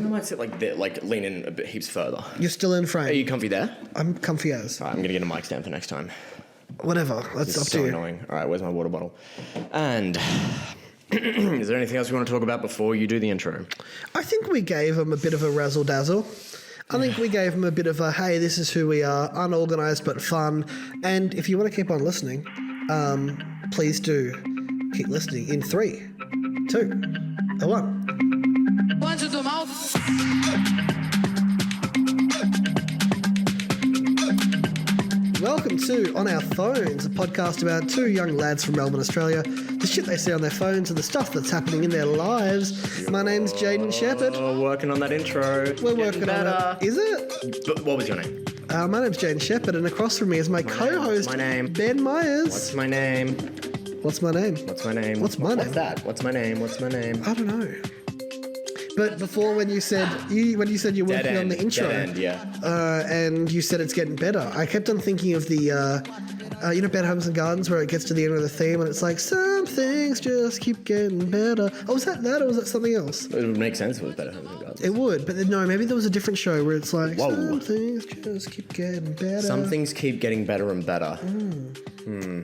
reckon I might sit like that, like lean in a bit heaps further. You're still in Are frame. you comfy there? I'm comfy as. Alright, I'm gonna get a mic stand for next time. Whatever. That's This up is to so you. annoying. Alright, where's my water bottle? And is there anything else we want to talk about before you do the intro? I think we gave him a bit of a razzle dazzle. I think we gave him a bit of a, hey, this is who we are, unorganised but fun. And if you want to keep on listening, please do keep listening in 3, 2, 1. Antes do mal. Welcome to On Our Phones, a podcast about two young lads from Melbourne, Australia, the shit they see on their phones and the stuff that's happening in their lives. My name's Jaden Shepherd. Oh, working on that intro. We're working on it. Is it? But what was your name? My name's Jaden Shepherd, and across from me is my co-host, What's my name? Ben Myers. What's my name? What's my name? What's my name? What's my name? What's that? What's my name? What's my name? I don't know. But before, when you said you're working on the intro, Dead end, yeah. and you said it's getting better, I kept on thinking of the, Bad Homes and Gardens, where it gets to the end of the theme and it's like, some things just keep getting better. Oh, was that or was that something else? It would make sense if it was Better Homes and Gardens. It would, but then, no, maybe there was a different show where it's like, Whoa. some things just keep getting better. Some things keep getting better and better.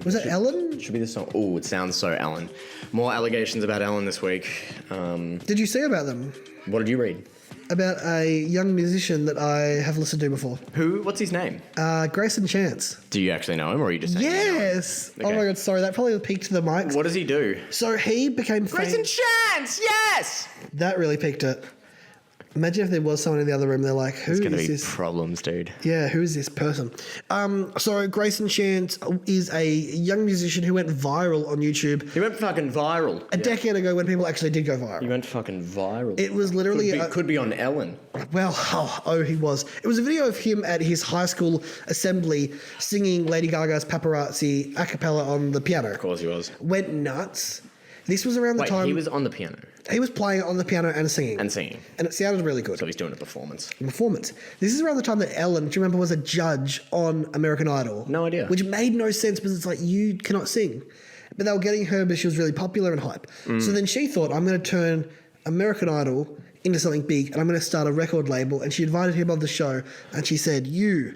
Was that Ellen? Should be the song. Oh, it sounds so Ellen. More allegations about Ellen this week. Did you see about them? What did you read? About a young musician that I have listened to before. Who? What's his name? Grayson Chance. Do you actually know him, or are you just saying you know him? Yes! Okay. Oh my god, sorry, that probably peaked the mics. What does he do? So he became Grayson famous. Chance! Yes! That really peaked it. Imagine if there was someone in the other room, they're like, who There's going to is be this? problems, dude. Yeah, who is this person? So Grayson Chance is a young musician who went viral on YouTube He went fucking viral. a decade ago when people actually did go He viral. went fucking viral. It was literally... could be on Ellen. He was. It was a video of him at his high school assembly singing Lady Gaga's Paparazzi a cappella on the piano. Of course he was. Went nuts. This was around the Wait, time... he was on the piano He was playing on the piano and singing. and singing. And it sounded really good. So he's doing a performance. Performance. This is around the time that Ellen, do you remember, was a judge on American Idol? No idea. Which made no sense because it's like, you cannot sing. But they were getting her because she was really popular and hype. So then she thought, I'm going to turn American Idol into something big and I'm going to start a record label. And she invited him on the show and she said, you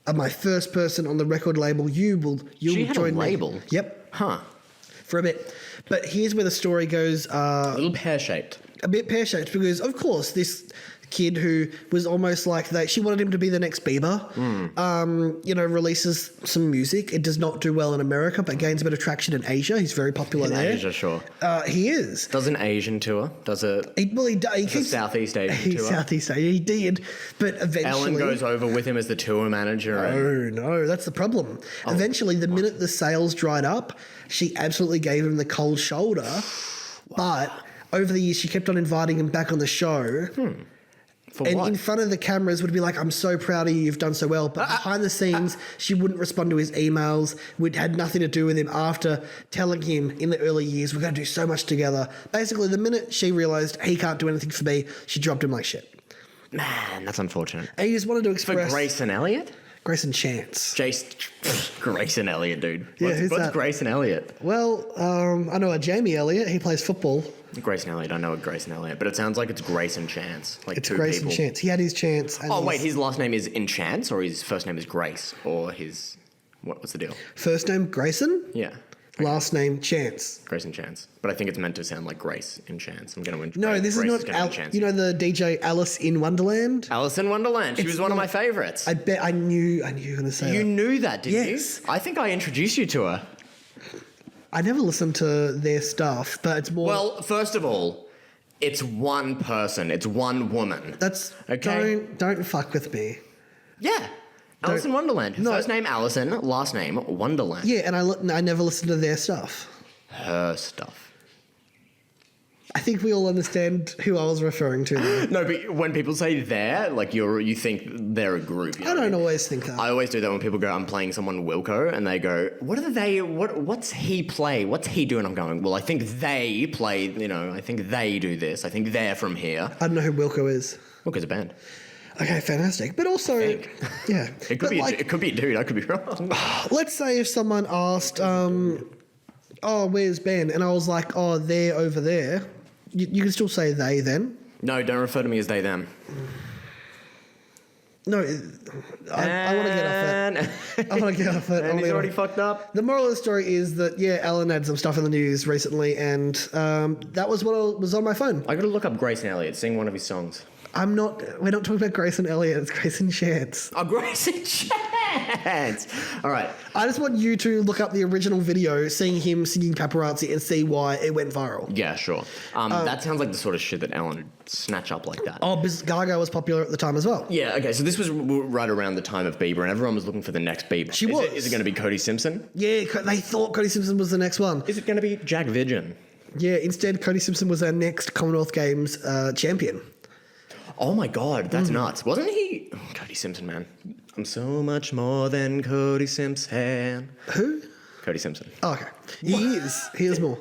are my first person on the record label. You'll She had a join me. label? Yep. Huh. For a bit. But here's where the story goes. A little pear-shaped. A bit pear-shaped because, of course, this kid who was almost like she wanted him to be the next Bieber, releases some music. It does not do well in America, but gains a bit of traction in Asia. He's very popular In there. Asia, sure. He is. Does an Asian tour? Does a He keeps Southeast Asian tour? Southeast Asia. He did, but eventually Ellen goes over with him as the tour manager. And Oh no, that's the problem. Eventually, the minute the sales dried up, she absolutely gave him the cold shoulder. But over the years, she kept on inviting him back on the show. for And what? in front of the cameras would be like, I'm so proud of you, you've done so well. But behind the scenes, she wouldn't respond to his emails. Had nothing to do with him after telling him in the early years, we're going to do so much together. Basically, the minute she realised he can't do anything for me, she dropped him like shit. Man, that's unfortunate. And he just wanted to For express... Grayson Elliott? Grayson Chance. Grayson Elliott, dude. Yeah, What's who's that? Grayson Elliott? Well, I know a Jamie Elliott. He plays football. Grayson Elliott, I know a Grayson Elliott, but it sounds like it's Grayson Chance. Like It's two Grayson people. Chance. He had his chance. And Oh, wait, his last name is in Chance, or his first name is Grace, or his... What's the deal? First name, Grayson. Yeah. Last name, Chance. Grayson Chance. But I think it's meant to sound like Grace in Chance. I'm going to... No, this is not... you know the DJ Alice in Wonderland? Alice in Wonderland. She It's was one of not- my favourites. I bet I knew you were going to say You that. knew that, didn't Yes. you? I think I introduced you to her. I never listened to their stuff, but it's more... Well, first of all, it's one person. It's one woman. that's... Okay. Don't fuck with me. Yeah. Alice in Wonderland. No. First name Alison, last name Wonderland. Yeah, and I never listened to their stuff. Her stuff. I think we all understand who I was referring to there. No, but when people say they're, like you think they're a group. You know I what don't mean? always think that. I always do that when people go, I'm playing someone Wilco, and they go, what's he play? What's he doing? I'm going, well, I think they play, I think they do this. I think they're from here. I don't know who Wilco is. Wilco's a band. Okay, fantastic. But also... think. Yeah. It could But be like, a dude. I could be wrong. let's say if someone asked, where's Ben? And I was like, they're over there. You can still say they then. No, don't refer to me as they, them. No, I want to get off it. I want to get off it. And he's already fucked up. The moral of the story is that, yeah, Alan had some stuff in the news recently, and that was what was on my phone. I got to look up Grayson Elliott, sing one of his songs. We're not talking about Grayson Elliott, it's Grayson Chance. Oh, Grayson Chance! All right. I just want you to look up the original video, seeing him singing Paparazzi, and see why it went viral. Yeah, sure. That sounds like the sort of shit that Ellen would snatch up like that. Oh, Gaga was popular at the time as well. Yeah, okay, so this was right around the time of Bieber, and everyone was looking for the next Bieber. She was. Is it going to be Cody Simpson? Yeah, they thought Cody Simpson was the next one. Is it going to be Jack Vigin? Yeah, instead, Cody Simpson was our next Commonwealth Games champion. Oh my God, that's nuts. Wasn't he? Oh, Cody Simpson, man. I'm so much more than Cody Simpson. Who? Cody Simpson. Oh, okay. He is. He is more.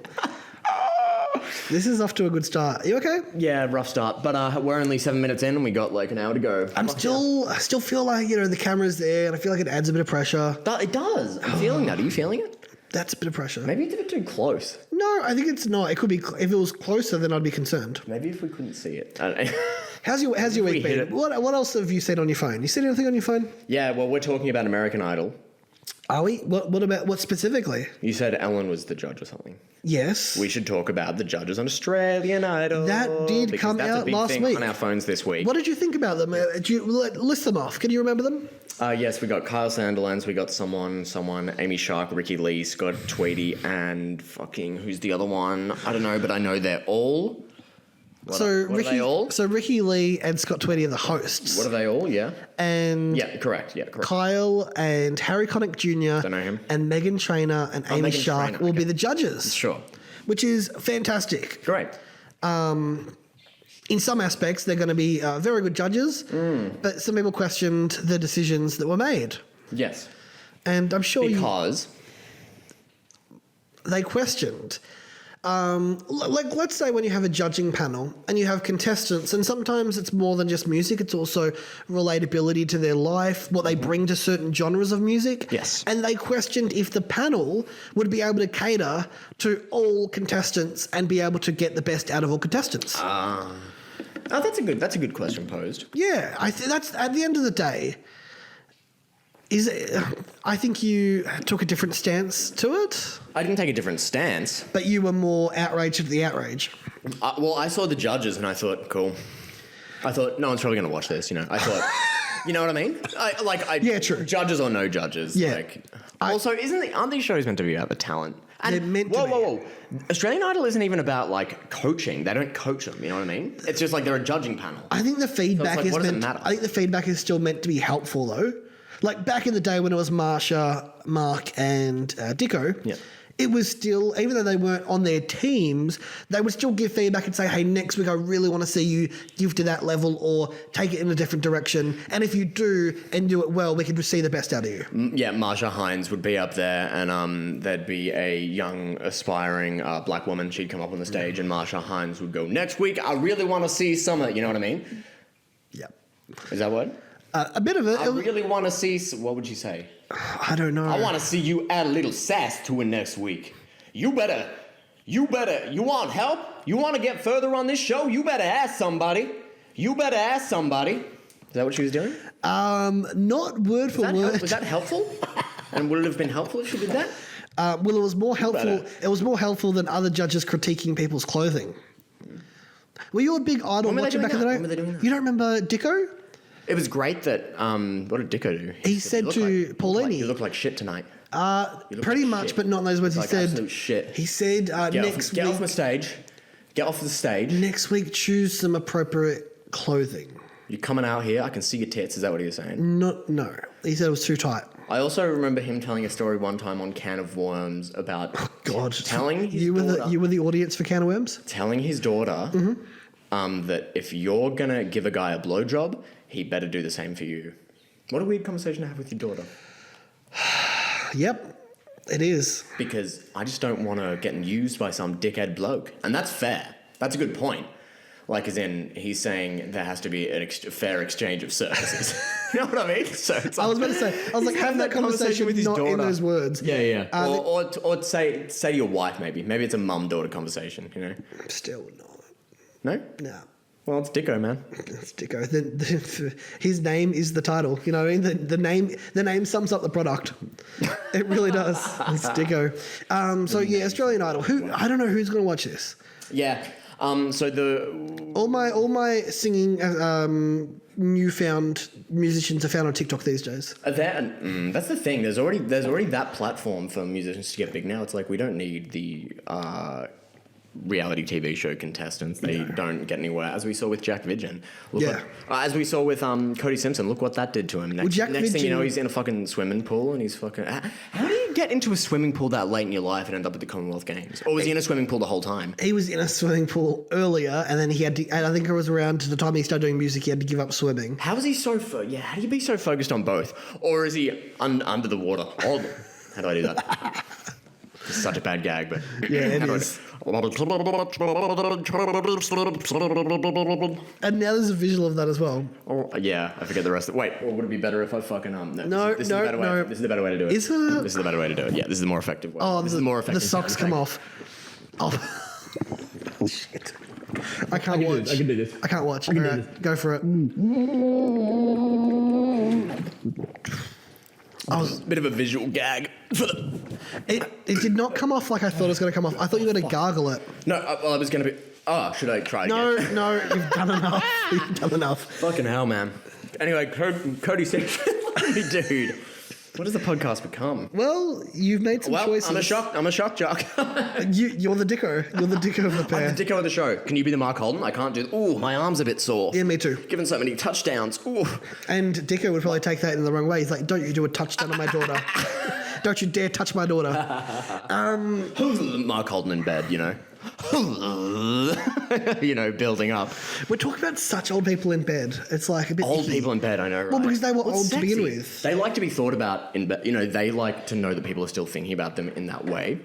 This is off to a good start. Are you okay? Yeah, rough start. But we're only 7 minutes in and we got like an hour to go. I still feel like, the camera's there and I feel like it adds a bit of pressure. It does. I'm feeling that. Are you feeling it? That's a bit of pressure. Maybe it's a bit too close. No, I think it's not. It could be, if it was closer, then I'd be concerned. Maybe if we couldn't see it. I don't know. How's your week hit been? it. What else have you seen on your phone? You seen anything on your phone? Yeah, well, we're talking about American Idol. Are we? What specifically? You said Ellen was the judge or something. Yes. We should talk about the judges on Australian Idol. That did because come that's out a big last thing week. on our phones this week. What did you think about them? Do you list them off? Can you remember them? Yes, we got Kyle Sandilands, we got someone, Amy Shark, Ricky Lee, Scott Tweedy, and fucking, who's the other one? I don't know, but I know they're all. What are they all? So Ricky Lee and Scott Tweedy are the hosts. What are they all? Yeah. And Yeah, correct. Kyle and Harry Connick Jr. Don't know him. And Megan Trainor and Amy Meghan Shark Trainor, will okay. be the judges. Sure. Which is fantastic. Great. In some aspects, they're going to be very good judges, but some people questioned the decisions that were made. Yes. And I'm sure Because they questioned. Let's say when you have a judging panel and you have contestants, and sometimes it's more than just music, it's also relatability to their life, what they bring to certain genres of music. Yes. And they questioned if the panel would be able to cater to all contestants and be able to get the best out of all contestants. that's a good question posed. Yeah, that's at the end of the day. I think you took a different stance to it, I didn't take a different stance. but you were more outraged at the outrage. Well, I saw the judges and I thought, cool. I thought no one's probably going to watch this. I thought, you know what I mean? Yeah, true. Judges or no judges. Yeah. Also, aren't these shows meant to be about the talent? And They're meant to be. Whoa. Australian Idol isn't even about coaching. They don't coach them. You know what I mean? It's just like they're a judging panel. I think the feedback what does it meant. matter? I think the feedback is still meant to be helpful, though. Like back in the day when it was Marsha, Mark, and Dicko, Yeah. it was still, even though they weren't on their teams, they would still give feedback and say, "Hey, next week I really want to see you give to that level or take it in a different direction. And if you do and do it well, we can see the best out of you." Yeah, Marsha Hines would be up there, and there'd be a young, aspiring black woman. She'd come up on the stage, and Marsha Hines would go, "Next week, I really want to see some of," you know what I mean? Yeah, Is that what? a bit of it. I really want to see. What would you say? I don't know. I want to see you add a little sass to it next week. You better. You want help? You want to get further on this show? You better ask somebody. Is that what she was doing? Not word for word. Was that helpful? And would it have been helpful if she did that? Well, it was more helpful. better. It was more helpful than other judges critiquing people's clothing. Were you a big Idol When were they watcher doing back in the that? day? When were they doing that? You don't remember Dicko? It was great that. What did Dicko do? He said to Paulini, "You look like shit tonight." pretty like much, shit. but not in those words. He Like said, absolute shit. He said Get off the stage. Get off the stage. next week choose some appropriate clothing. You're coming out here. I can see your tits. Is that what he was saying? No. He said it was too tight. I also remember him telling a story one time on Can of Worms about God, telling his you daughter, were the audience for Can of Worms. telling his daughter that if you're gonna give a guy a blowjob, he better do the same for you. What a weird conversation to have with your daughter. Yep, it is. Because I just don't want to get used by some dickhead bloke, and that's fair. That's a good point. Like, as in, he's saying there has to be a fair exchange of services. You know what I mean? So it's I was like, about to say, have having that conversation with his not in daughter. those words. Yeah. Or say to your wife, maybe. Maybe it's a mum-daughter conversation, you know? Still not. No? No. Well, it's Dicko, man. It's Dicko. His name is the title. You know what I mean? The name sums up the product. It really does. It's Dicko. So yeah, Australian Idol. I don't know who's going to watch this. Yeah. So all my singing newfound musicians are found on TikTok these days. That's the thing. There's already that platform for musicians to get big now. It's like we don't need the reality TV show contestants. They don't get anywhere, as we saw with Jack Vidgen. As we saw with Cody Simpson. Look what that did to him. Next thing you know, he's in a fucking swimming pool and he's fucking... How do you get into a swimming pool that late in your life and end up at the Commonwealth Games? Or was he in a swimming pool the whole time? He was in a swimming pool earlier, and then he had to... And I think it was around the time he started doing music, he had to give up swimming. How is he so... how do you be so focused on both? Or is he under the water? How do I do that? It's such a bad gag, but... Yeah, it is. And now there's a visual of that as well. Oh, yeah, I forget the rest of it. Wait, or would it be better if I fucking... No. This is the better way to do it. Is it? This is the better way to do it. Yeah, this is the more effective way. Oh, this is the more effective. The socks come off. Oh. Shit. I can't watch. I can do this. I can't watch. All right, go for it. I was a bit of a visual gag. It did not come off like I thought it was going to come off. I thought you were going to gargle it. No, I was going to be... Oh, should I try again? No, you've done enough. You've done enough. Fucking hell, man. Anyway, Cody Simpson, dude. What does the podcast become? Well, you've made some choices. I'm a shock jock. You're the Dicko. You're the Dicko of the pair. I'm the Dicko of the show. Can you be the Mark Holden? I can't do... Ooh, my arm's a bit sore. Yeah, me too. Given so many touchdowns. Ooh. And Dicko would probably take that in the wrong way. He's like, don't you do a touchdown on my daughter. Don't you dare touch my daughter. Mark Holden in bed, you know. Building up. We're talking about such old people in bed. It's like a bit old icky. people in bed, I know, right? Well, because they were old sexy. to begin with. They like to be thought about in bed. You know, they like to know that people are still thinking about them in that way.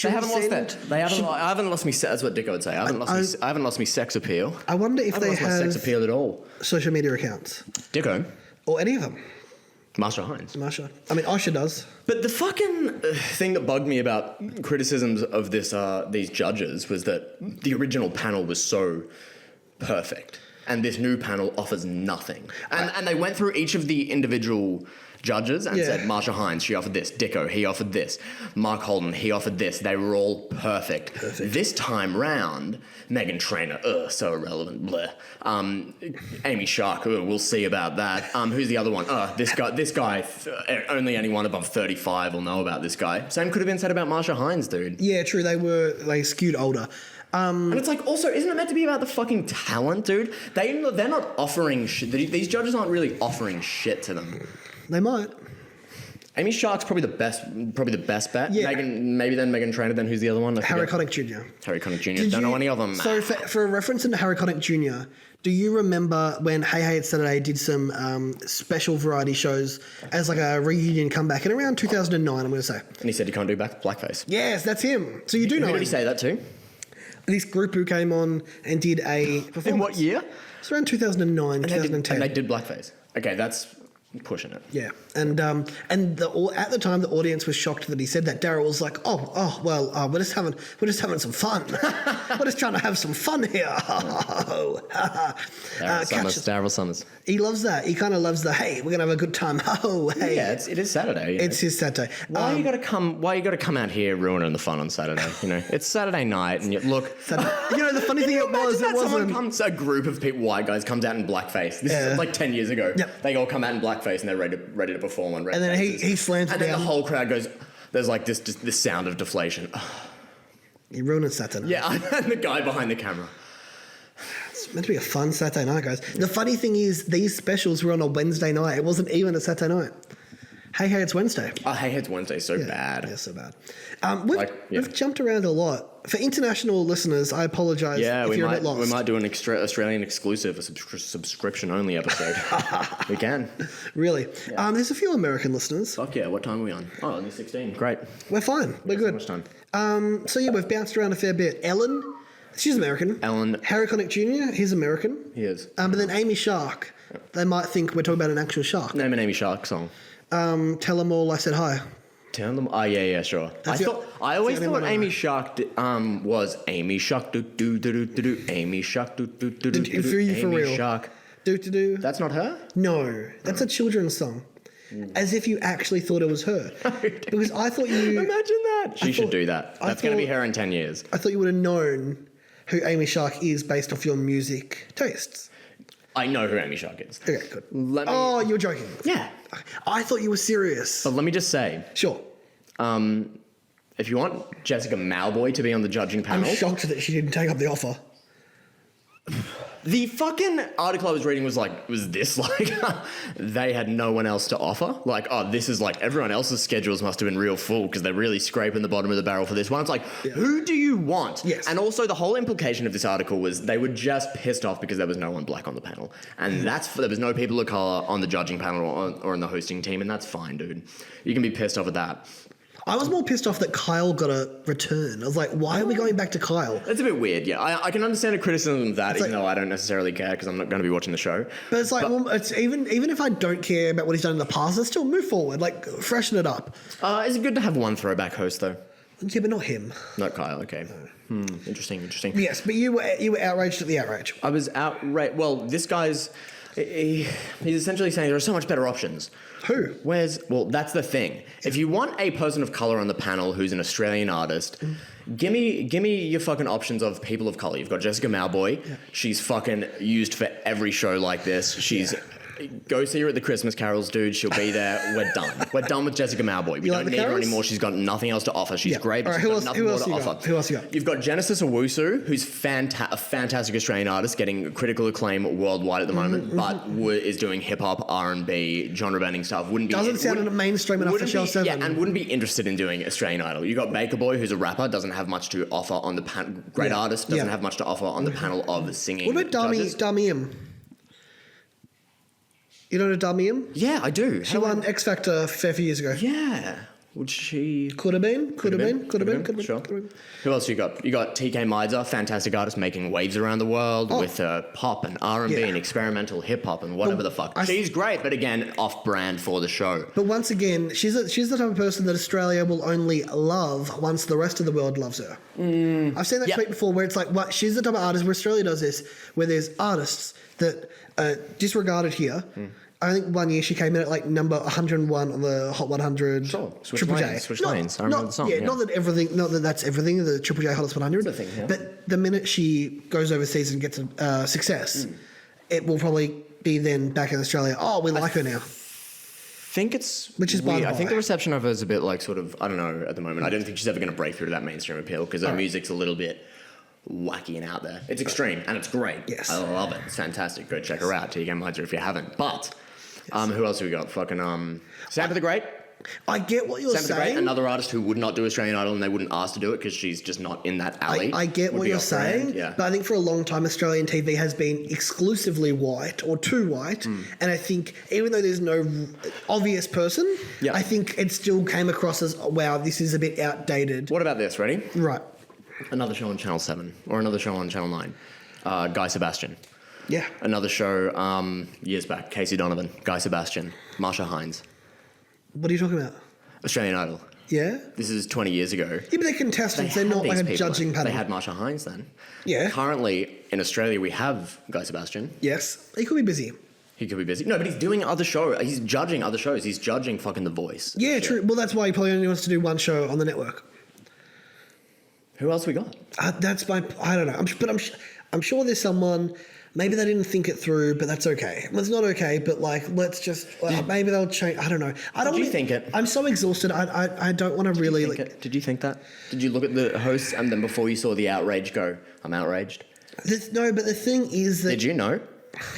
They haven't lost that. I haven't lost me. That's what Dicko would say. I haven't lost me sex appeal. I wonder if they have my sex appeal at all. Social media accounts. Dicko. Or any of them. Marsha Hines. I mean, Osher does. But the fucking thing that bugged me about criticisms of these judges was that the original panel was so perfect, and this new panel offers nothing. And they went through each of the individual judges and said, Marsha Hines, she offered this. Dicko, he offered this. Mark Holden, he offered this. They were all perfect. This time round, Meghan Trainor, so irrelevant, bleh. Amy Shark, we'll see about that. Who's the other one? This guy, only anyone above 35 will know about this guy. Same could have been said about Marsha Hines, dude. Yeah, true. They skewed older. And it's like, also, isn't it meant to be about the fucking talent, dude? They're not offering shit. These judges aren't really offering shit to them. They might. Amy Shark's probably the best bet. Yeah. Meghan Trainor, then who's the other one? Harry Connick Jr. Harry Connick Jr. Don't know any of them. So for a reference into Harry Connick Jr., do you remember when Hey Hey It's Saturday did some special variety shows as like a reunion comeback in around 2009, I'm going to say? And he said he can't do blackface. Yes, that's him. So you do know Who him. did he say that to? This group who came on and did a performance. In what year? It's around 2009, 2010. And they did blackface. Okay, that's pushing it. Yeah, and at the time the audience was shocked that he said that. Daryl was like, we're just having some fun. We're just trying to have some fun here. Daryl Summers. He loves that. He kind of loves the hey, we're gonna have a good time. Oh, hey. Yeah, it is Saturday. It's his Saturday. Why you got to come out here ruining the fun on Saturday? You know, it's Saturday night, and you look. The funny thing it wasn't. A group of white guys comes out in blackface. This is like 10 years ago. Yep. They all come out in blackface and they're ready to perform on red And then faces. he slams it and down. then the whole crowd goes. There's like this sound of deflation. He ruined it Saturday. Yeah, and the guy behind the camera. It's meant to be a fun Saturday night, guys. The funny thing is, these specials were on a Wednesday night. It wasn't even a Saturday night. Hey, it's Wednesday. Oh, Hey, it's Wednesday. So bad. Yeah, so bad. We've jumped around a lot. For international listeners, I apologise if you're a bit lost. We might do an Australian exclusive, a subscription-only episode. We can. Really? Yeah. There's a few American listeners. Fuck yeah. What time are we on? Oh, only 16. Great. We're fine. We're good. So much time. We've bounced around a fair bit. Ellen, she's American. Harry Connick Jr., he's American. He is. But then Amy Shark, they might think we're talking about an actual shark. Name an Amy Shark song. Tell them all I said hi. Turn them. Oh yeah, sure. I always the only thought one I Amy know. Shark was Amy Shark do do do do do Amy Shark do do do do do For you, for Amy real. Shark. Do. That's not her. No, that's a children's song. As if you actually thought it was her. Because I thought you... Imagine that. She should thought- do that. I That's going to be thought- her in 10 years. I thought you would have known who Amy Shark is based off your music tastes. I know who Amy Shark is. Okay, good. Let me- Oh, you were joking. Yeah. I thought you were serious. But let me just say, Sure. if you want Jessica Malboy to be on the judging I'm panel, shocked that she didn't take up the offer. the fucking article I was reading was this like, they had no one else to offer? Like, oh, this is like, everyone else's schedules must have been real full because they're really scraping the bottom of the barrel for this one. It's like, who do you want? Yes. And also the whole implication of this article was they were just pissed off because there was no one black on the panel. And there was no people of color on the judging panel or on the hosting team, and that's fine, dude. You can be pissed off at that. I was more pissed off that Kyle got a return. I was like, why are we going back to Kyle? It's a bit weird, yeah. I can understand a criticism of that, even though I don't necessarily care because I'm not going to be watching the show. But it's like, well, it's even if I don't care about what he's done in the past, let's still move forward, like freshen it up. Is it good to have one throwback host, though? Yeah, but not him. Not Kyle, okay. Interesting. Yes, but you were outraged at the outrage. I was outraged. Well, this guy's... he's essentially saying there are so much better options. Who? Well, that's the thing. If you want a person of color on the panel who's an Australian artist, give me your fucking options of people of color. You've got Jessica Malboy. Yeah. She's fucking used for every show like this. She's... Go see her at the Christmas carols, dude. She'll be there. We're done. We're done with Jessica Malboy. We like don't the need her carols? anymore. She's got nothing else to offer. She's great, but All right, she's got nothing more to offer. Who else you got? You've got Genesis Owusu, who's a fantastic Australian artist, getting critical acclaim worldwide at the moment, but is doing hip hop, R&B, genre-bending stuff. Doesn't sound mainstream enough for Shell 7. Yeah, and wouldn't be interested in doing Australian Idol. You got Baker Boy, who's a rapper, doesn't have much to offer on the panel. Great artist, doesn't have much to offer on the panel of singing. What about judges. Damium? You know Damium? Yeah, I do. She won X Factor a fair few years ago. Yeah. Would she... Could have been. Sure. Who else you got? You got TK Maidza, fantastic artist making waves around the world with pop and R&B and experimental hip hop and whatever the fuck. She's great, but again, off-brand for the show. But once again, she's the type of person that Australia will only love once the rest of the world loves her. I've seen that tweet before where it's like, she's the type of artist where Australia does this, where there's artists that are disregarded here. I think one year she came in at like number 101 on the Hot 100. Sure. Triple J. Switch lanes. I remember the song. Not that that's everything, the Triple J Hottest 100. It's a thing, yeah. But the minute she goes overseas and gets a success, it will probably be then back in Australia. Oh, we like her now. Think it's Which is by weird. the I think by. the reception of her is a bit like sort of, I don't know, at the moment. I don't think she's ever going to break through to that mainstream appeal because her music's a little bit wacky and out there. It's extreme and it's great. Yes. I love it. It's fantastic. Go check her out, TK Maidza, if you haven't. But who else have we got? Fucking Samantha the Great. I get what you're Samantha the Great, saying. another artist who would not do Australian Idol and they wouldn't ask to do it because she's just not in that alley. I get Would what be you're off-brand, saying, yeah. but I think for a long time Australian TV has been exclusively white or too white, and I think even though there's no obvious person, Yep. I think it still came across as, wow, this is a bit outdated. What about this? Ready? Right. Another show on Channel 7 or another show on Channel 9. Guy Sebastian. Yeah. Another show years back, Casey Donovan, Guy Sebastian, Marsha Hines, What are you talking about? Australian Idol. Yeah? This is 20 years ago. Yeah, but they're contestants. They're had not like these a people judging then. panel. They had Marsha Hines then. Yeah. Currently, in Australia, we have Guy Sebastian. Yes. He could be busy. He could be busy. No, but he's doing other shows. He's judging other shows. He's judging fucking The Voice. Yeah, true. Well, that's why he probably only wants to do one show on the network. Who else we got? That's my... I don't know. I'm sure there's someone... Maybe they didn't think it through, but that's okay. Well, it's not okay, but like, let's just... maybe they'll change... I don't know. I don't Did you wanna- think it? I'm so exhausted. I don't want to really... Did you think that? Did you look at the hosts and then before you saw the outrage go, I'm outraged? No, but the thing is that... Did you know?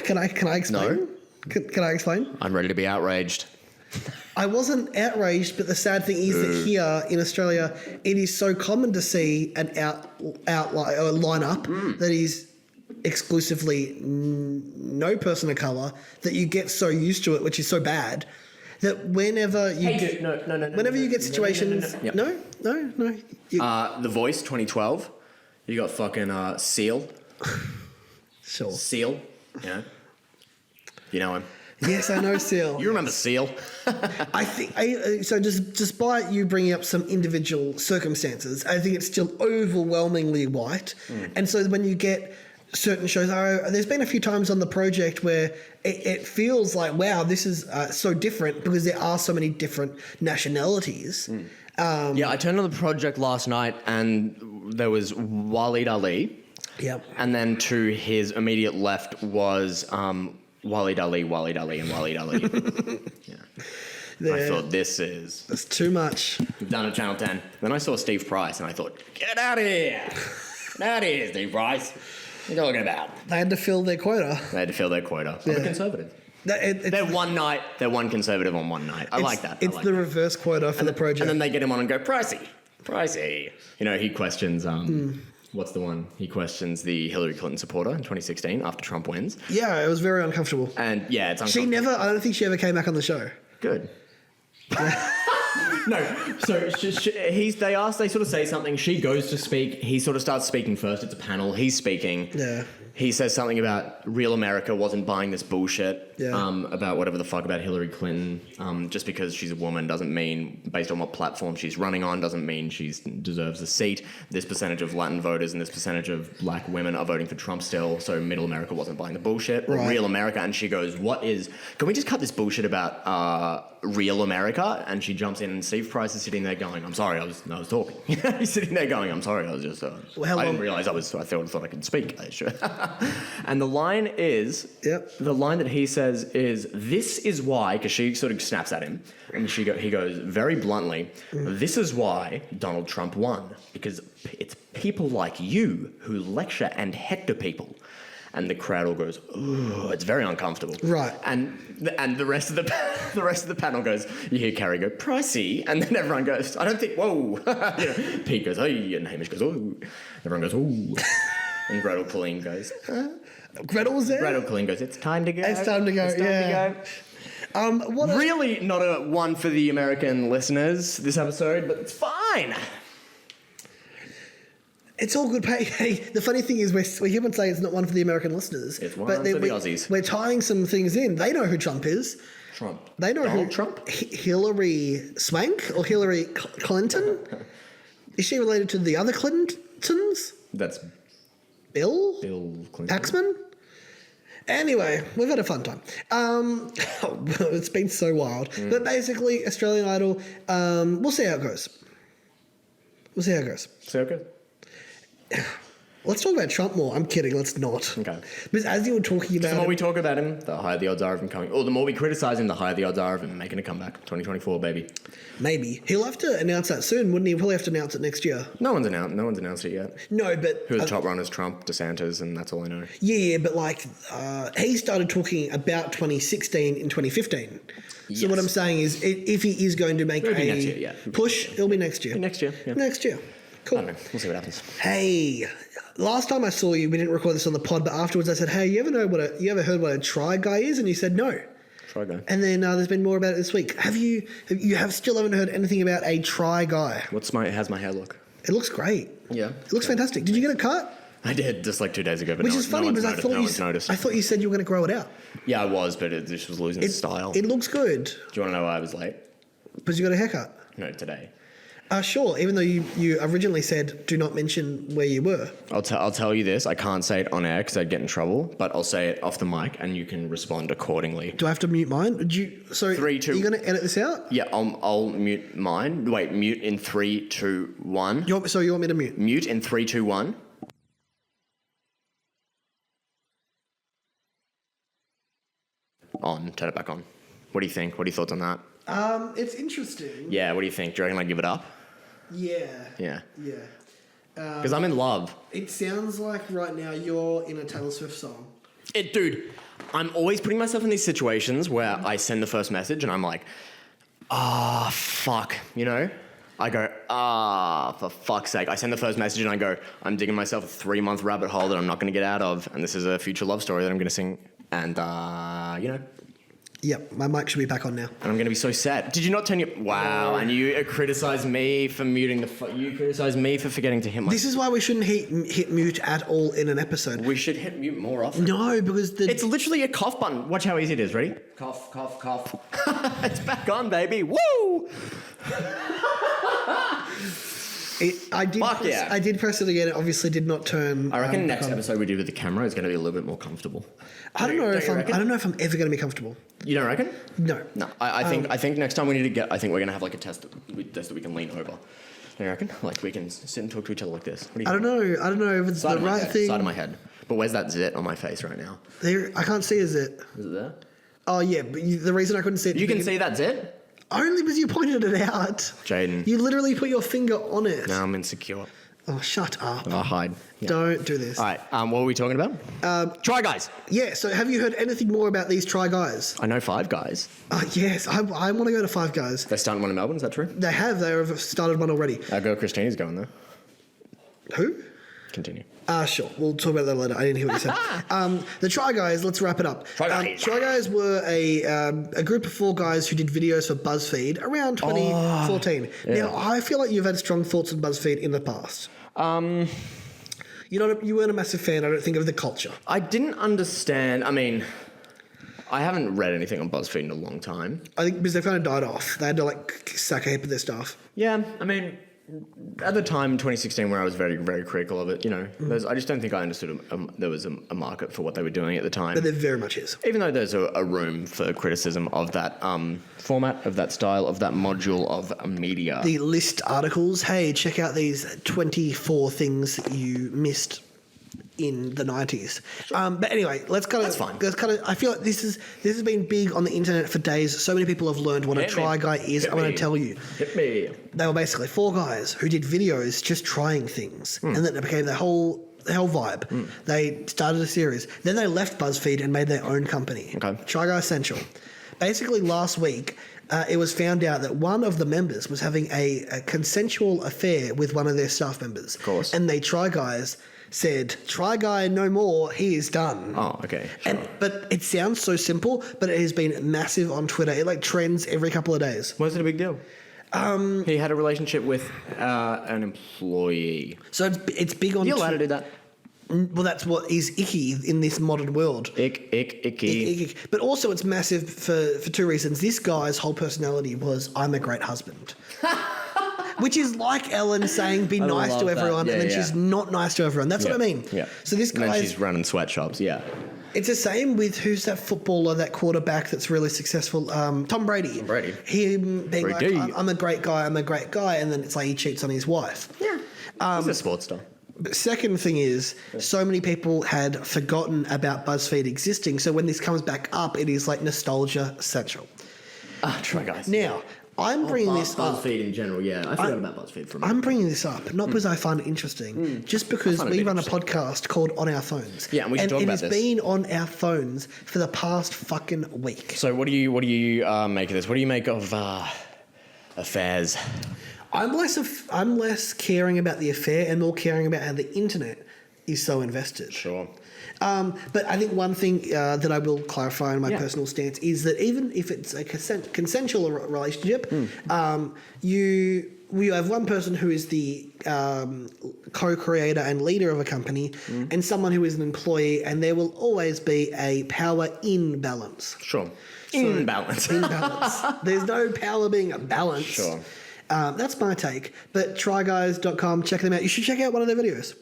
Can I explain? No. Can I explain? I'm ready to be outraged. I wasn't outraged, but the sad thing is that here in Australia, it is so common to see an lineup that is exclusively no person of colour that you get so used to it, which is so bad that whenever you you get situations, no. The Voice 2012. You got fucking Seal. Sure. Seal. Yeah. You know him. Yes, I know Seal. You remember Seal? I think so. Just despite you bringing up some individual circumstances, I think it's still overwhelmingly white. And so when you get certain shows, there's been a few times on the project where it feels like, wow, this is so different because there are so many different nationalities. Yeah, I turned on the project last night and there was Waleed Ali. Yep. And then to his immediate left was Waleed Ali, and Waleed Ali. Yeah. I thought, That's too much. Done at Channel 10. Then I saw Steve Price and I thought, get out of here. Get out of here, Steve Price. What are you talking about? They had to fill their quota. They had to fill their quota. I'm a conservative. They're one conservative on one night. I like that. It's the reverse quota for the project. And then they get him on and go, Pricey. You know, he questions, what's the one? He questions the Hillary Clinton supporter in 2016 after Trump wins. Yeah, it was very uncomfortable. And yeah, it's uncomfortable. I don't think she ever came back on the show. Good. No, so they sort of say something. She goes to speak. He sort of starts speaking first. It's a panel. He's speaking. Yeah. He says something about real America wasn't buying this bullshit. Yeah. About whatever the fuck about Hillary Clinton. Just because she's a woman doesn't mean, based on what platform she's running on, doesn't mean she deserves a seat. This percentage of Latin voters and this percentage of black women are voting for Trump still. So middle America wasn't buying the bullshit. Or real America. And she goes, can we just cut this bullshit about real America? And she jumps in and Steve Price is sitting there going, I'm sorry, I was talking. He's sitting there going, I'm sorry, I was just, I didn't realize I thought I could speak. And the line is, the line that he says is, this is why, because she sort of snaps at him, and he goes very bluntly, this is why Donald Trump won, because it's people like you who lecture and hector people. And the crowd all goes, ooh, it's very uncomfortable. Right. And the rest of the panel goes, you hear Carrie go, Pricey, and then everyone goes, I don't think, whoa. Pete goes, hey, and Hamish goes, oh. Everyone goes, ooh. And Gretel Colleen goes, Gretel was there? Gretel Colleen goes, it's time to go. It's time to go, Really not a one for the American listeners, this episode, but it's fine. It's all good. Hey, the funny thing is we keep on saying it's not one for the American listeners. It's one for the Aussies. We're tying some things in. They know who Trump is. They know Donald who Trump? Hillary Swank or Hillary Clinton? Is she related to the other Clintons? That's Bill Clinton. Paxman? Anyway, we've had a fun time. It's been so wild. But basically, Australian Idol, we'll see how it goes. So good. Let's talk about Trump more. I'm kidding. Let's not. Okay. Because as you were talking about... The more we talk about him, the higher the odds are of him coming. Or the more we criticise him, the higher the odds are of him making a comeback. 2024, baby. Maybe. He'll have to announce that soon, wouldn't he? He'll probably have to announce it next year. No one's announced it yet. No, but... Who the top runners? Trump, DeSantis, and that's all I know. Yeah, but he started talking about 2016 in 2015. Yes. So what I'm saying is, if he is going to make next year, yeah. Push, it'll be next year. Next year, yeah. Next year. Cool. I don't know. We'll see what happens. Hey, last time I saw you, we didn't record this on the pod, but afterwards I said, hey, you ever heard what a Try Guy is? And you said no. Try Guy. And then there's been more about it this week. You still haven't heard anything about a Try Guy? How's my hair look? It looks great. Yeah. It looks fantastic. Did you get it cut? I did just like 2 days ago, but Which is funny because I thought you said you were going to grow it out. Yeah, I was, but it just was losing its style. It looks good. Do you want to know why I was late? Because you got a haircut. No, today. Sure, even though you originally said do not mention where you were. I'll tell you this. I can't say it on air because I'd get in trouble, but I'll say it off the mic and you can respond accordingly. Do I have to mute mine? 3, 2. Are you going to edit this out? Yeah, I'll mute mine. Wait, mute in 3, 2, 1. You want me to mute? Mute in 3, 2, 1. On. Turn it back on. What do you think? What are your thoughts on that? It's interesting. Yeah, what do you think? Do you reckon I give it up? Yeah. Yeah. Yeah. Because I'm in love. It sounds like right now you're in a Taylor Swift song. Dude, I'm always putting myself in these situations where I send the first message and I'm like, fuck, you know? I go, for fuck's sake. I send the first message and I go, I'm digging myself a 3-month rabbit hole that I'm not going to get out of, and this is a future love story that I'm going to sing, and, you know. Yep, my mic should be back on now. And I'm going to be so sad. Did you not turn your... Wow, and you criticise me for muting the... You criticise me for forgetting to hit my... This is why we shouldn't hit mute at all in an episode. We should hit mute more often. No, because It's literally a cough button. Watch how easy it is. Ready? Cough, cough, cough. It's back on, baby. Woo! I did press it again. It obviously did not turn. I reckon next episode we do with the camera is going to be a little bit more comfortable. I don't know if I'm ever going to be comfortable. You don't reckon? No. No. I think next time we need to get... I think we're going to have like a test that we can lean over. Do you reckon? Like we can sit and talk to each other like this. What do you think? I don't know if it's the right thing. Side of my head. But where's that zit on my face right now? There, I can't see a zit. Is it there? Oh yeah, but the reason I couldn't see it. You can see that zit? Only because you pointed it out. Jaden. You literally put your finger on it. Now I'm insecure. Oh, shut up. I'll hide. Yeah. Don't do this. All right. What were we talking about? Try Guys. Yeah, so have you heard anything more about these Try Guys? I know Five Guys. Yes, I want to go to Five Guys. They're starting one in Melbourne. Is that true? They have started one already. Our girl Christina's going there. Who? Continue. Sure. We'll talk about that later. I didn't hear what you said. The Try Guys, let's wrap it up. Try Guys. Try Guys were a group of 4 guys who did videos for BuzzFeed around 2014. Yeah. Now, I feel like you've had strong thoughts on BuzzFeed in the past. You weren't a massive fan, I don't think, of the culture. I didn't understand. I mean, I haven't read anything on BuzzFeed in a long time. I think because they kind of died off. They had to sack a heap of their stuff. Yeah, I mean, at the time, 2016, where I was very, very critical of it, I just don't think I understood there was a market for what they were doing at the time. But there very much is. Even though there's a room for criticism of that format, of that style, of that module of media. The list articles, hey, check out these 24 things you missed in the 90s. But anyway, let's kind of... That's fine. I feel like this has been big on the internet for days. So many people have learned what a Try Guy is. I'm going to tell you. Hit me. They were basically 4 guys who did videos just trying things. And then it became the whole vibe. They started a series. Then they left BuzzFeed and made their own company. Okay. Try Guy Central. Basically, last week, it was found out that one of the members was having a consensual affair with one of their staff members. Of course. And they Try Guys said, Try Guy no more, he is done. Oh, okay. Sure. But it sounds so simple, but it has been massive on Twitter. It trends every couple of days. Was it a big deal? He had a relationship with an employee. So it's big on... Are you allowed to do that? Well, that's what is icky in this modern world. Icky. But also it's massive for 2 reasons. This guy's whole personality was, I'm a great husband. Which is like Ellen saying, be nice to everyone, and then she's not nice to everyone. That's what I mean. Yeah. So this guy... And then she's running sweatshops, yeah. It's the same with who's that footballer, that quarterback that's really successful? Tom Brady. Tom Brady. Him being Brady. like, I'm a great guy, and then it's like he cheats on his wife. Yeah. He's a sports star. But second thing is, so many people had forgotten about BuzzFeed existing, so when this comes back up, it is like nostalgia central. Try Guys. Now, I'm bringing this up. BuzzFeed in general, yeah. I forgot about BuzzFeed for a minute. I'm bringing this up, not because I find it interesting, just because find it we a bit run a podcast called On Our Phones. Yeah, and we should talk about this. And it's been on our phones for the past fucking week. So what do you make of this? What do you make of affairs? I'm less caring about the affair and more caring about how the internet is so invested. Sure. But I think one thing that I will clarify in my personal stance is that even if it's a consensual relationship, you have one person who is the co-creator and leader of a company and someone who is an employee, and there will always be a power imbalance. Sure. Imbalance. There's no power being balanced. Sure. That's my take. But tryguys.com, check them out. You should check out one of their videos.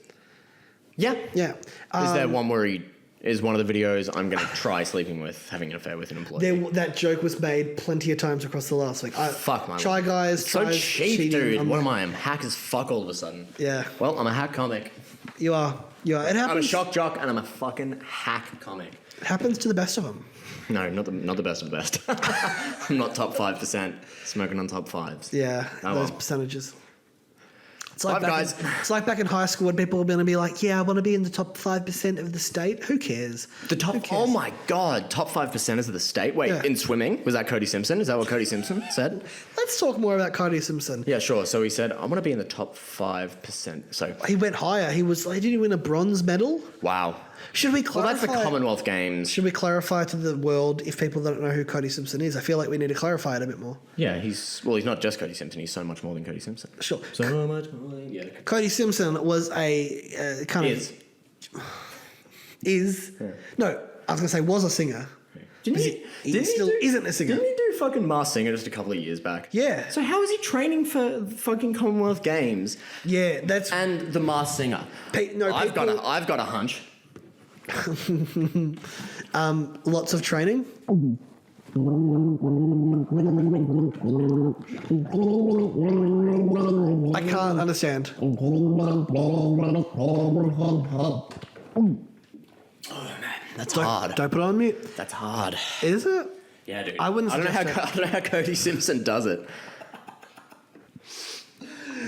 Yeah. Yeah. Is there one where he is one of the videos I'm going to try sleeping with, having an affair with an employee? That joke was made plenty of times across the last week. Fuck my Try life. Guys. So tries cheap, cheating dude. on What the- am I? I'm hack as fuck all of a sudden. Yeah. Well, I'm a hack comic. You are. It happens. I'm a shock jock and I'm a fucking hack comic. It happens to the best of them. No, not the best of the best. I'm not top 5%. Smoking on top 5s. Yeah, Oh, those well. percentages. It's Five Guys. It's like back in high school when people were going to be like, yeah, I want to be in the top 5% of the state. Who cares? The top, Who cares? oh my god, top 5%ers of the state. Wait, Yeah. in swimming, was that Cody Simpson? Is that what Cody Simpson said? Let's talk more about Cody Simpson. Yeah, sure. So he said, I want to be in the top 5%. So, He went higher. Did he win a bronze medal? wow. Should we Well, clarify? that's the Commonwealth Games. Should we clarify to the world if people don't know who Cody Simpson is? I feel like we need to clarify it a bit more. Yeah, he's not just Cody Simpson. He's so much more than Cody Simpson. Sure. So much more. Yeah. Cody Simpson was a kind Is. of is no. I was gonna say was a singer. Didn't He still isn't a singer. Didn't he do fucking Masked Singer just a couple of years back? Yeah. So how is he training for fucking Commonwealth Games Yeah, that's and the Masked Singer? I've got a hunch. lots of training. I can't understand. That's hard. Don't put it on mute. That's hard. Is it? Yeah, dude. I wouldn't I don't suggest know how Cody Simpson does it.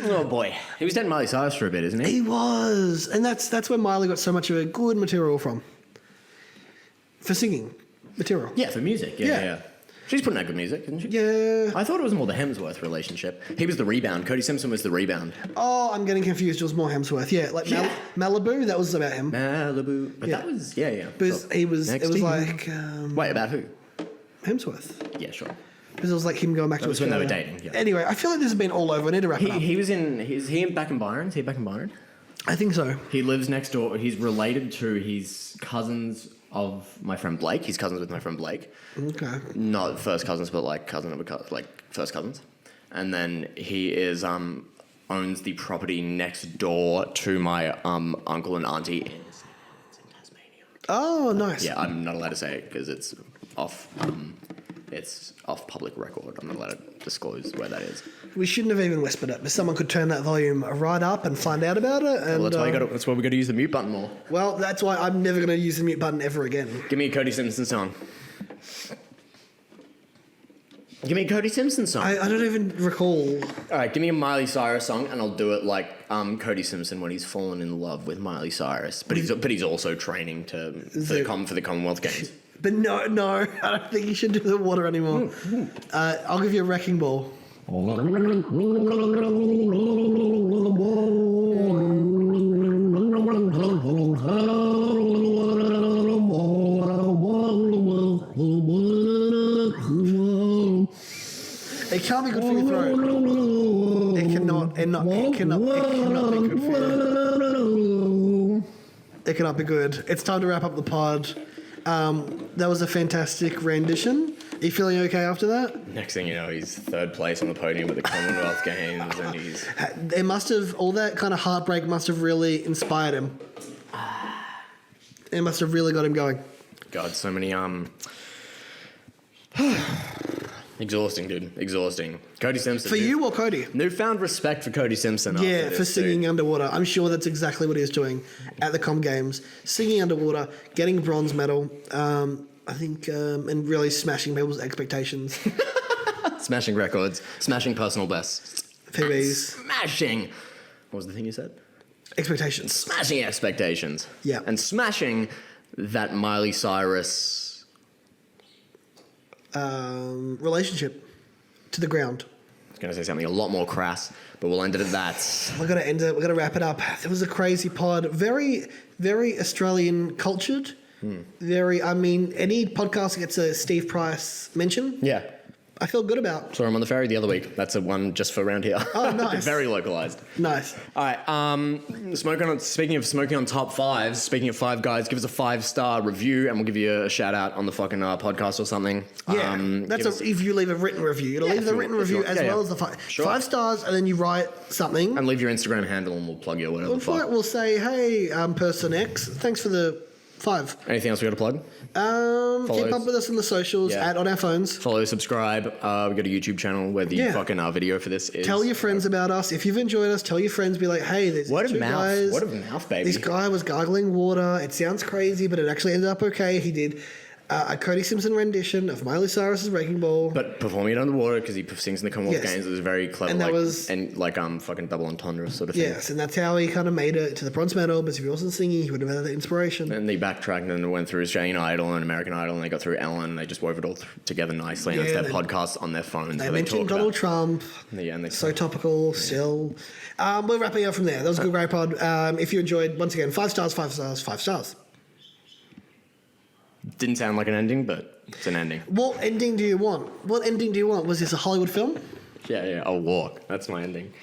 Oh boy, he was dating Miley Cyrus for a bit, isn't he? He was, and that's where Miley got so much of a good material from. For singing material. Yeah, for music. Yeah. She's putting out good music, isn't she? Yeah. I thought it was more the Hemsworth relationship. He was the rebound. Cody Simpson was the rebound. Oh, I'm getting confused. It was more Hemsworth. Yeah, like Yeah. Malibu. That was about him. Malibu. But Yeah. that was yeah. Because he was. Next It was to you. like Wait, about who? Hemsworth. Yeah, sure. Because it was like him going back to was when they were Australia. dating, yeah. Anyway, I feel like this has been all over. I need to wrap it up. He was in. Is he back in Byron? Is he back in Byron? I think so. He lives next door. He's related to his cousins of my friend Blake. He's cousins with my friend Blake. Okay. Not first cousins, but like cousin of a cousin, like first cousins. And then he is owns the property next door to my uncle and auntie in Tasmania. Oh, nice. Yeah, I'm not allowed to say it because it's off. It's off public record. I'm not allowed to disclose where that is. We shouldn't have even whispered it, but someone could turn that volume right up and find out about it. And, Well, that's why we got to use the mute button more. well, that's why I'm never going to use the mute button ever again. Give me a Cody Simpson song. Give me a Cody Simpson song. I don't even recall. All right, give me a Miley Cyrus song, and I'll do it like Cody Simpson when he's fallen in love with Miley Cyrus, but he's also training for the Commonwealth Games. But no, I don't think you should do the water anymore. I'll give you a wrecking ball. It can't be good for your throat. It cannot be good for you. It cannot be good. It's time to wrap up the pod. That was a fantastic rendition. Are you feeling okay after that? Next thing you know, he's third place on the podium at the Commonwealth Games, and he's It must have, all that kind of heartbreak must have really inspired him. It must have really got him going. God, so many exhausting, dude, exhausting. Cody Simpson. For you or Cody? Newfound respect for Cody Simpson. Yeah, after for this, singing dude. underwater. I'm sure that's exactly what he was doing at the Com Games. Singing underwater, getting a bronze medal, I think, and really smashing people's expectations. Smashing records, smashing personal bests, PBs. smashing. What was the thing you said? Expectations. Smashing expectations. Yeah. And smashing that Miley Cyrus. Relationship to the ground. I was going to say something a lot more crass, but we'll end it at that. We're gonna end it. We're gonna wrap it up. It was a crazy pod. Very, very Australian cultured. Very. I mean, any podcast that gets a Steve Price mention, Yeah. I feel good about. Saw him on the ferry the other week. That's a one just for around here. Oh, nice. Very localized. Nice. All right. Speaking of smoking on top fives, speaking of Five Guys, give us a 5-star review, and we'll give you a shout out on the fucking podcast or something. Yeah, give if you leave a written review. You gotta leave if the you written want- if you review want- as yeah, well yeah. as the 5. Sure. 5 stars, and then you write something. and leave your Instagram handle, and we'll plug you or whatever. the For it, fuck. we'll say, hey, person X, thanks for the 5. Anything else we got to plug? Keep up with us on the socials, Yeah. on our phones. Follow, subscribe. We got a YouTube channel where the Yeah. fucking video for this is. Tell your friends about us. If you've enjoyed us, tell your friends. Be like, hey, there's Word of two mouth. guys. Word of mouth, baby. This guy was gargling water. It sounds crazy, but it actually ended up okay. He did a Cody Simpson rendition of Miley Cyrus's Wrecking Ball. But performing it underwater because he sings in the Commonwealth Yes. Games, it was very clever. And that was- fucking double entendre sort of thing. Yes, and that's how he kind of made it to the bronze medal. But if he wasn't singing, he would have had that inspiration. And they backtracked and went through Australian Idol and American Idol, and they got through Ellen. And they just wove it all together nicely. And Yeah, it's their they- podcast on their phones. They where mentioned talk Donald about- Trump. Yeah, and they So topical still. We're wrapping up from there. That was a good, great pod. If you enjoyed, once again, 5 stars, 5 stars, 5 stars. Didn't sound like an ending, but it's an ending. What ending do you want? What ending do you want? Was this a Hollywood film? Yeah, I'll walk. That's my ending.